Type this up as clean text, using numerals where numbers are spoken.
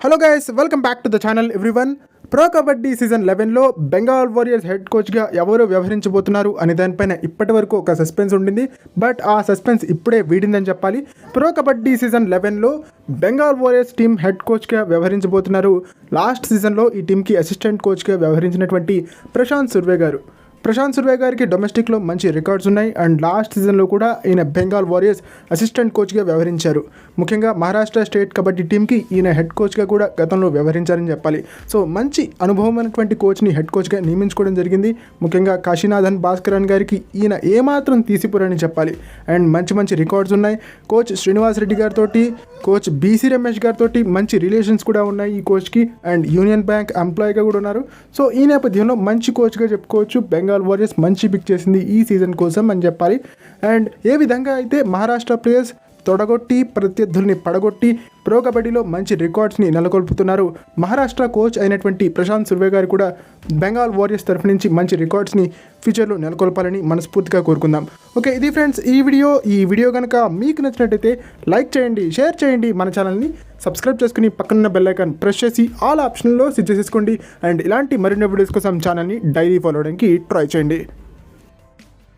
Hello guys, welcome back to the channel everyone. Pro kabaddi season 11లో Bengal Warriors head కోచ్గా ఎవరు వ్యవహరించబోతున్నారు అనే దానిపైన ఇప్పటి వరకు ఒక సస్పెన్స్ ఉండింది. బట్ ఆ సస్పెన్స్ ఇప్పుడే వీడిందని చెప్పాలి. ప్రో కబడ్డీ సీజన్ 11లో బెంగాల్ వారియర్స్ టీం హెడ్ కోచ్గా వ్యవహరించబోతున్నారు. లాస్ట్ సీజన్లో ఈ టీంకి అసిస్టెంట్ కోచ్గా వ్యవహరించినటువంటి ప్రశాంత్ సుర్వే గారు. ప్రశాంత్ సుర్వే గారికి డొమెస్టిక్లో మంచి రికార్డ్స్ ఉన్నాయి. అండ్ లాస్ట్ సీజన్లో కూడా ఈయన బెంగాల్ వారియర్స్ అసిస్టెంట్ కోచ్గా వ్యవహరించారు. ముఖ్యంగా మహారాష్ట్ర స్టేట్ కబడ్డీ టీంకి ఈయన హెడ్ కోచ్గా కూడా గతంలో వ్యవహరించారని చెప్పాలి. సో మంచి అనుభవమైనటువంటి కోచ్ని హెడ్ కోచ్గా నియమించుకోవడం జరిగింది. ముఖ్యంగా కాశీనాథన్ భాస్కరన్ గారికి ఈయన ఏమాత్రం తీసిపోరని చెప్పాలి. అండ్ మంచి రికార్డ్స్ ఉన్నాయి. కోచ్ శ్రీనివాస్ రెడ్డి గారితో, కోచ్ బీసీ రమేష్ గారితో మంచి రిలేషన్స్ కూడా ఉన్నాయి ఈ కోచ్కి. అండ్ యూనియన్ బ్యాంక్ ఎంప్లాయీగా కూడా ఉన్నారు. సో ఈ నేపథ్యంలో మంచి కోచ్గా చెప్పుకోవచ్చు. బెంగాల్ వారియర్స్ మంచి పిక్ చేసింది ఈ సీజన్ కోసం అని చెప్పాలి. అండ్ ఏ విధంగా అయితే మహారాష్ట్ర ప్లేయర్స్ తొడగొట్టి ప్రత్యర్థుల్ని పడగొట్టి ప్రో కబడ్డీలో మంచి రికార్డ్స్ని నెలకొల్పుతున్నారు, మహారాష్ట్ర కోచ్ అయినటువంటి ప్రశాంత్ సుర్వే గారు కూడా బెంగాల్ వారియర్స్ తరఫు నుంచి మంచి రికార్డ్స్ని ఫ్యూచర్లో నెలకొల్పాలని మనస్ఫూర్తిగా కోరుకుందాం. ఓకే, ఇది ఫ్రెండ్స్ ఈ వీడియో కనుక మీకు నచ్చినట్టయితే లైక్ చేయండి, షేర్ చేయండి, మన ఛానల్ని సబ్స్క్రైబ్ చేసుకుని పక్కన బెల్ ఐకాన్ ప్రెస్ చేసి ఆల్ ఆప్షన్లో సెట్ చేసేసుకోండి. అండ్ ఇలాంటి మరిన్ని వీడియోస్ కోసం ఛానల్ని డైలీ ఫాలో అవడానికి ట్రై చేయండి.